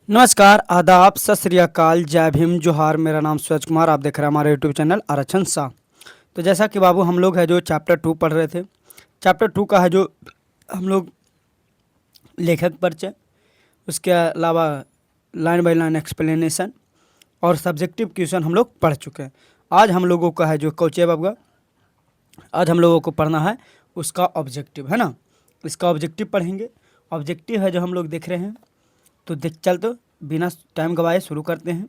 नमस्कार, आदाब, सत श्री अकाल, जय भीम, जोहार। मेरा नाम सूरज कुमार, आप देख रहे हैं हमारे यूट्यूब चैनल आरक्षण सा। तो जैसा कि बाबू हम लोग है जो चैप्टर 2 पढ़ रहे थे। चैप्टर 2 का है जो हम लोग लेखक परिचय, उसके अलावा लाइन बाय लाइन एक्सप्लेनेशन और सब्जेक्टिव क्वेश्चन हम लोग पढ़ चुके हैं। आज हम लोगों का है जो कौचे बाबू, आज हम लोगों को पढ़ना है उसका ऑब्जेक्टिव, है ना। इसका ऑब्जेक्टिव पढ़ेंगे। ऑब्जेक्टिव है जो हम लोग देख रहे हैं, तो देख चल तो बिना टाइम गवाए शुरू करते हैं।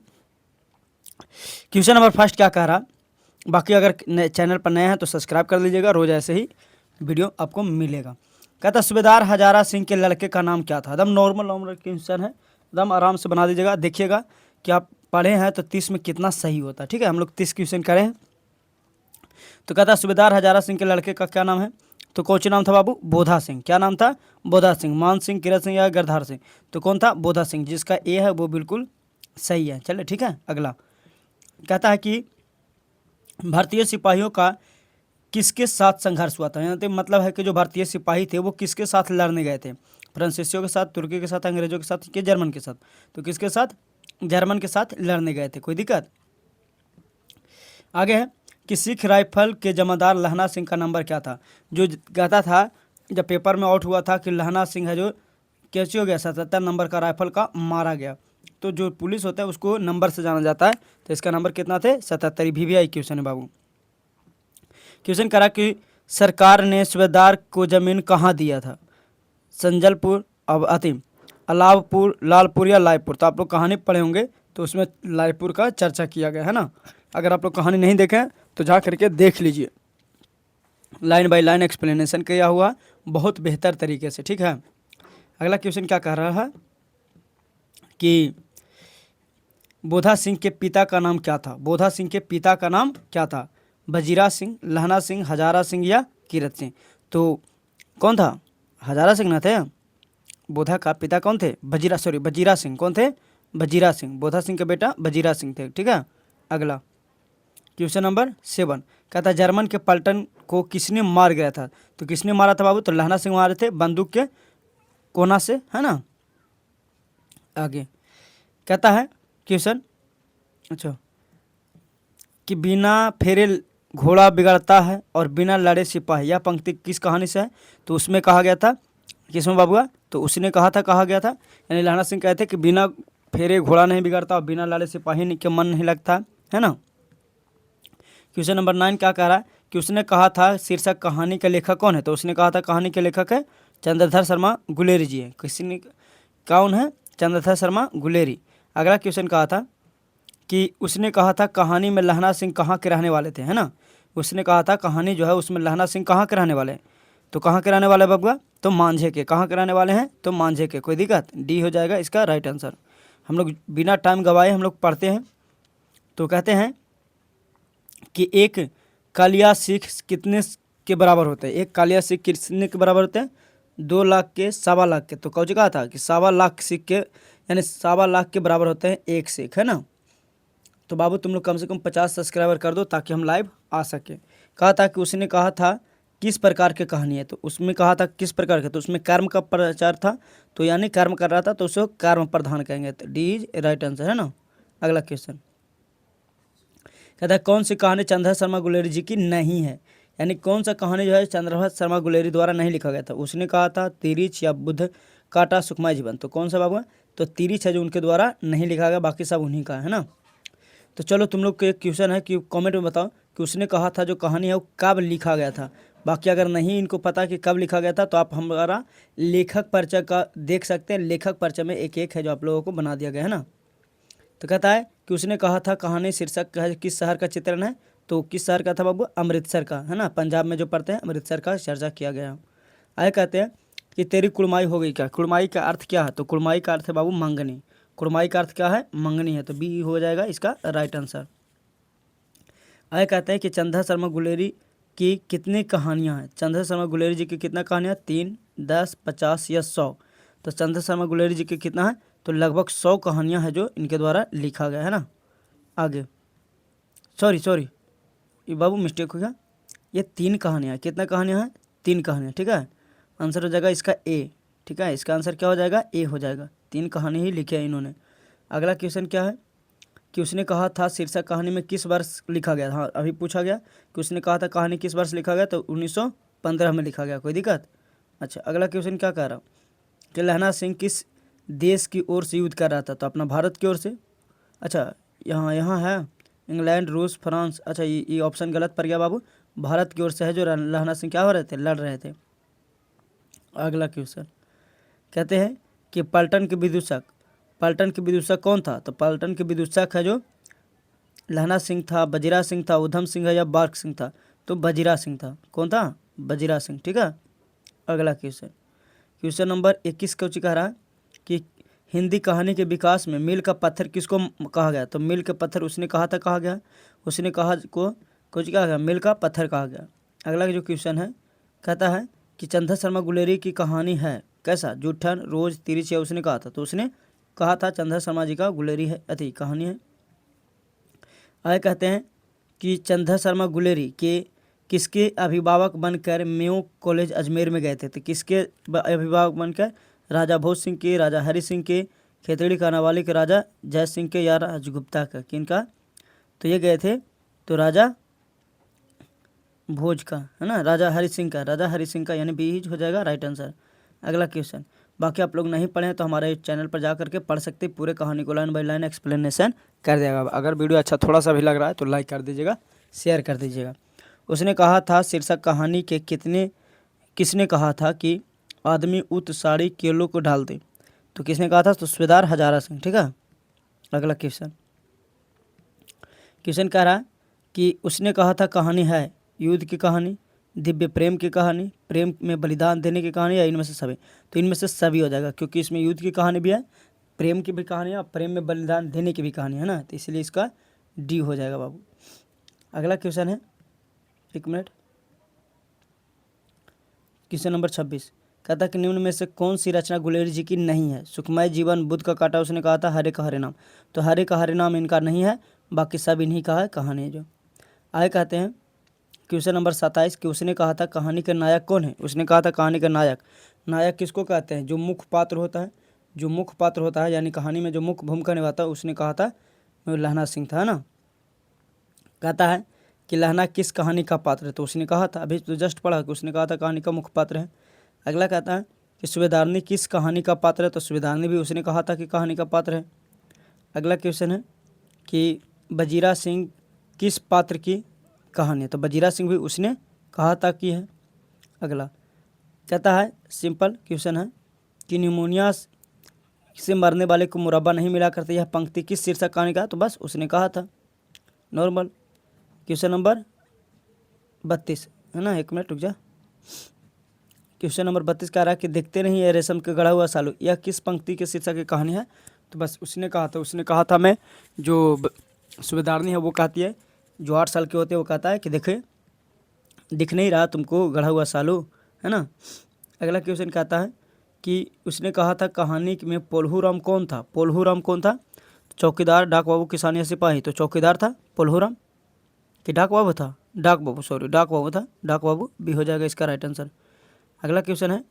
क्वेश्चन नंबर फर्स्ट क्या कह रहा, बाकी अगर चैनल पर नए हैं तो सब्सक्राइब कर लीजिएगा, रोज़ ऐसे ही वीडियो आपको मिलेगा। कहता सूबेदार हजारा सिंह के लड़के का नाम क्या था। एकदम नॉर्मल नॉर्मल क्वेश्चन है, एकदम आराम से बना दीजिएगा। देखिएगा कि आप पढ़े हैं तो 30 में कितना सही होता है। ठीक है, हम लोग 30 क्वेश्चन करें। तो कहता सूबेदार हजारा सिंह के लड़के का क्या नाम है। तो कौन नाम था बाबू, बोधा सिंह। क्या नाम था, बोधा सिंह। मान सिंह, किरत सिंह या गिरधार सिंह। तो कौन था, बोधा सिंह, जिसका ए है वो बिल्कुल सही है। चलिए ठीक है, अगला कहता है कि भारतीय सिपाहियों का किसके साथ संघर्ष हुआ था। यहाँ तो मतलब है कि जो भारतीय सिपाही थे वो किसके साथ लड़ने गए थे। फ्रांसीसियों के साथ, तुर्की के साथ, अंग्रेजों के साथ, कि जर्मन के साथ। तो किसके साथ, जर्मन के साथ लड़ने गए थे। कोई दिक्कत। आगे है कि सिख राइफल के जमादार लहना सिंह का नंबर क्या था। जो कहता था जब पेपर में आउट हुआ था कि लहना सिंह है जो कैसे हो गया, 77 नंबर का राइफल का मारा गया। तो जो पुलिस होता है उसको नंबर से जाना जाता है। तो इसका नंबर कितना थे, 77। VVI क्वेश्चन है बाबू। क्वेश्चन करा कि सरकार ने सूबेदार को जमीन कहाँ दिया था। संजलपुर, अब अति अलावपुर, लालपुर या लायपुर। तो आप लोग कहानी पढ़े होंगे तो उसमें लायपुर का चर्चा किया गया है ना। अगर आप लोग कहानी नहीं देखें तो जा करके देख लीजिए, लाइन बाय लाइन एक्सप्लेनेशन किया हुआ बहुत बेहतर तरीके से। ठीक है, अगला क्वेश्चन क्या कह रहा है कि बोधा सिंह के पिता का नाम क्या था। बोधा सिंह के पिता का नाम क्या था। बजीरा सिंह, लहना सिंह, हजारा सिंह या कीरत सिंह। तो कौन था, हजारा सिंह ना थे। बोधा का पिता कौन थे, बजीरा सिंह। कौन थे, बजीरा सिंह। बोधा सिंह के बेटा बजीरा सिंह थे। ठीक है, अगला क्वेश्चन नंबर 7 कहता है जर्मन के पलटन को किसने मार गया था। तो किसने मारा था बाबू, तो लहना सिंह मारे थे बंदूक के कोना से, है ना। आगे कहता है क्वेश्चन, अच्छा, कि बिना फेरे घोड़ा बिगड़ता है और बिना लड़े सिपाही। यह पंक्ति किस कहानी से है। तो उसमें कहा गया था, किसमें बाबूआ, तो उसने कहा गया था, यानी लहना सिंह कहते कि बिना फेरे घोड़ा नहीं बिगड़ता और बिना लड़े सिपाही के मन नहीं लगता, है ना। क्वेश्चन नंबर 9 क्या कह रहा है कि उसने कहा था शीर्षक कहानी का लेखक कौन है। तो उसने कहा था कहानी के लेखक है चंद्रधर शर्मा गुलेरी जी है। किसी ने कौन है, चंद्रधर शर्मा गुलेरी। अगला क्वेश्चन कहा था कि उसने कहा था कहानी में लहना सिंह कहाँ के रहने वाले थे, है ना। उसने कहा था कहानी जो है उसमें लहना सिंह कहाँ के रहने वाले हैं। तो कहाँ के रहने वाले बबुआ, तो मांझे के। कहाँ के रहने वाले हैं, तो मांझे के। कोई दिक्कत, डी हो जाएगा इसका राइट आंसर। हम लोग बिना टाइम गवाए हम लोग पढ़ते हैं। तो कहते हैं कि एक कालिया सिख कितने के बराबर होते हैं। एक कालिया सिख कितने के बराबर होते हैं, 2 लाख के, 1.25 लाख के। तो कौन कहा था कि 1.25 लाख सिख के, यानी 1.25 लाख के बराबर होते हैं एक सिख, है ना। तो बाबू तुम लोग कम से कम 50 सब्सक्राइबर कर दो ताकि हम लाइव आ सके। कहा था कि उसने कहा था किस प्रकार की कहानी है। तो उसमें कहा था किस प्रकार के, तो उसमें कर्म का प्रचार था। तो यानी कर्म कर रहा था तो उसे कर्म प्रधान कहेंगे। तो डी इज राइट आंसर, है ना। अगला क्वेश्चन कहता है कौन सी कहानी चंद्रधर शर्मा गुलेरी जी की नहीं है। यानी कौन सा कहानी जो है चंद्रधर शर्मा गुलेरी द्वारा नहीं लिखा गया था। उसने कहा था तिरिच या बुद्ध काटा सुखमय जीवन। तो कौन सा बाबू है, तो तिरिच है जो उनके द्वारा नहीं लिखा गया, बाकी सब उन्हीं का है ना। तो चलो तुम लोग के एक क्वेश्चन है कि कमेंट में बताओ कि उसने कहा था जो कहानी है वो कब लिखा गया था। बाकी अगर नहीं इनको पता कि कब लिखा गया था तो आप हमारा लेखक परिचय का देख सकते हैं। लेखक परिचय में एक एक है जो आप लोगों को बना दिया गया है ना। तो कहता है कि उसने कहा था कहानी शीर्षक किस शहर का चित्रण है। तो किस शहर का था बाबू, अमृतसर का, है ना। पंजाब में जो पढ़ते हैं अमृतसर का चर्चा किया गया। आगे कहते हैं कि तेरी कुड़माई हो गई क्या। कुड़माई का अर्थ क्या है, तो कुड़माई का अर्थ है बाबू मंगनी। कुड़माई का अर्थ क्या है, मंगनी है। तो बी हो जाएगा इसका राइट आंसर। आगे कहते हैं कि चंद्रधर शर्मा गुलेरी की कितनी कहानियाँ हैं। चंद्रधर शर्मा गुलेरी जी की कितना कहानियाँ, 3, 10, 50 या 100। तो चंद्रधर शर्मा गुलेरी जी की कितना है, तो लगभग 100 कहानियाँ हैं जो इनके द्वारा लिखा गया है ना। आगे सॉरी ये बाबू मिस्टेक हो गया, ये 3 कहानियाँ। कितना कहानियाँ हैं, 3 कहानियाँ। ठीक है, आंसर हो जाएगा इसका ए। ठीक है, इसका आंसर क्या हो जाएगा, ए हो जाएगा। 3 कहानी ही लिखे हैं इन्होंने। अगला क्वेश्चन क्या है कि उसने कहा था शीर्षक कहानी में किस वर्ष लिखा गया। हाँ, अभी पूछा गया कि उसने कहा था कहानी किस वर्ष लिखा गया, तो 1915 में लिखा गया। कोई दिक्कत? अच्छा, अगला क्वेश्चन क्या कह रहा कि लहना सिंह किस देश की ओर से युद्ध कर रहा था, तो अपना भारत की ओर से। अच्छा, यहाँ है इंग्लैंड, रूस, फ्रांस। अच्छा, ये ऑप्शन गलत पड़ गया बाबू, भारत की ओर से है जो लहना सिंह क्या हो रहे थे, लड़ रहे थे। अगला क्वेश्चन कहते हैं कि पलटन के विदूषक कौन था, तो पलटन के विदूषक है जो लहना सिंह था, बजीरा सिंह था, उधम सिंह है या बार्क सिंह था, तो बजीरा सिंह था। कौन था? बजीरा सिंह। ठीक है। अगला क्वेश्चन नंबर 21 कौची कह रहा है कि हिंदी कहानी के विकास में मील का पत्थर किसको कहा गया, तो मील का पत्थर उसने कहा था, कहा गया उसने कहा को कुछ कहा गया, मील का पत्थर कहा गया। अगला जो क्वेश्चन है कहता है कि चंदा शर्मा गुलेरी की कहानी है कैसा, जूठन, रोज, तिरछी, उसने कहा था, तो उसने कहा था चंदा शर्मा जी का गुलेरी है अति कहानी है। आगे कहते हैं कि चंदा शर्मा गुलेरी के किसके अभिभावक बनकर मेयो कॉलेज अजमेर में गए थे, तो किसके अभिभावक बनकर, राजा भोज सिंह के, राजा हरि सिंह के, खेतड़ी कानावाली के, राजा जय सिंह के या राजगुप्ता का, किनका, तो ये गए थे तो राजा भोज का, है ना, राजा हरि सिंह का, यानी बीज हो जाएगा राइट आंसर। अगला क्वेश्चन, बाकी आप लोग नहीं पढ़े हैं तो हमारे चैनल पर जा करके पढ़ सकते, पूरे कहानी को लाइन बाय लाइन एक्सप्लेनेशन कर देगा। अगर वीडियो अच्छा थोड़ा सा भी लग रहा है तो लाइक कर दीजिएगा, शेयर कर दीजिएगा। उसने कहा था शीर्षक कहानी के किसने कहा था कि आदमी उत साड़ी केलों को डाल दे, तो किसने कहा था, तो सूबेदार हजारा सिंह। ठीक है। अगला क्वेश्चन कह रहा है कि उसने कहा था कहानी है युद्ध की कहानी, दिव्य प्रेम की कहानी, प्रेम में बलिदान देने की कहानी, या इनमें से सभी, तो इनमें से सभी हो जाएगा, क्योंकि इसमें युद्ध की कहानी भी है, प्रेम की भी कहानी है और प्रेम में बलिदान देने की भी कहानी है ना, तो इसलिए इसका डी हो जाएगा बाबू। अगला क्वेश्चन है, एक मिनट, क्वेश्चन नंबर 26 कहता कि निम्न में से कौन सी रचना गुलेरी जी की नहीं है, सुखमय जीवन, बुद्ध का कांटा, उसने कहा था हरे का हरे नाम, तो हरे का हरे नाम इनका नहीं है, बाकी सब इन्हीं का है कहानी जो। आगे कहते हैं क्वेश्चन नंबर 27 कि उसने कहा था कहानी का नायक कौन है, उसने कहा था कहानी का नायक किसको कहते हैं, जो मुख्य पात्र होता है, यानी कहानी में जो मुख्य भूमिका निभाता है, उसने कहा था लहना सिंह था, है ना। कहता है कि लहना किस कहानी का पात्र है, तो उसने कहा था, अभी तो जस्ट पढ़ा कि उसने कहा था कहानी का मुख्य पात्र है। अगला कहता है कि सूबेदारनी किस कहानी का पात्र है, तो सूबेदारनी भी उसने कहा था कि कहानी का पात्र है। अगला क्वेश्चन है कि बजीरा सिंह किस पात्र की कहानी है, तो बजीरा सिंह भी उसने कहा था कि है। अगला कहता है सिंपल क्वेश्चन है कि निमोनिया से मरने वाले को मुरब्बा नहीं मिला करते, यह पंक्ति किस शीर्षक कहानी का, तो बस उसने कहा था नॉर्मल। क्वेश्चन नंबर 32 है ना, एक मिनट रुक जा। क्वेश्चन नंबर 32 कह रहा है कि देखते नहीं है रेशम के गढ़ा हुआ सालू, यह किस पंक्ति के शीर्षक की कहानी है, तो बस उसने कहा था मैं जो सूबेदारनी है वो कहती है, जो 8 साल के होते हैं वो कहता है कि देखे दिख नहीं रहा तुमको गढ़ा हुआ सालू, है ना। अगला क्वेश्चन कहता है कि उसने कहा था कहानी में पोल्हूराम कौन था, तो चौकीदार, डाक बाबू, किसान या सिपाही, तो चौकीदार था पोल्हूराम कि डाक बाबू था, डाक बाबू भी हो जाएगा इसका राइट आंसर। अगला क्वेश्चन है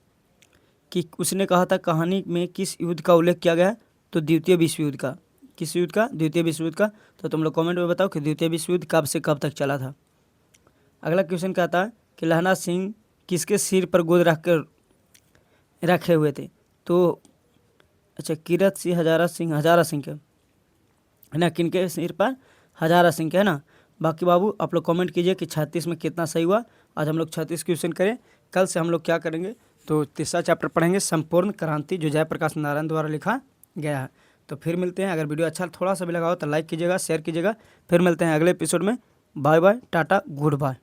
कि उसने कहा था कहानी में किस युद्ध का उल्लेख किया गया है, तो द्वितीय विश्व युद्ध का, किस युद्ध का, द्वितीय विश्व युद्ध का, तो तुम लोग कमेंट में बताओ कि द्वितीय विश्व युद्ध कब से कब तक चला था। अगला क्वेश्चन कहता है कि लहना सिंह किसके सिर पर गोद रखे हुए थे, तो अच्छा कीरत सिंह हजारा सिंह के, है ना, किनके सिर पर, हजारा सिंह के, है ना। बाकी बाबू आप लोग कमेंट कीजिए कि 36 में कितना सही हुआ। आज हम लोग 36 क्वेश्चन करें, कल से हम लोग क्या करेंगे, तो तीसरा चैप्टर पढ़ेंगे संपूर्ण क्रांति, जो जयप्रकाश नारायण द्वारा लिखा गया है। तो फिर मिलते हैं, अगर वीडियो अच्छा थोड़ा सा भी लगा हो तो लाइक कीजिएगा, शेयर कीजिएगा। फिर मिलते हैं अगले एपिसोड में। Bye bye, tata, good bye.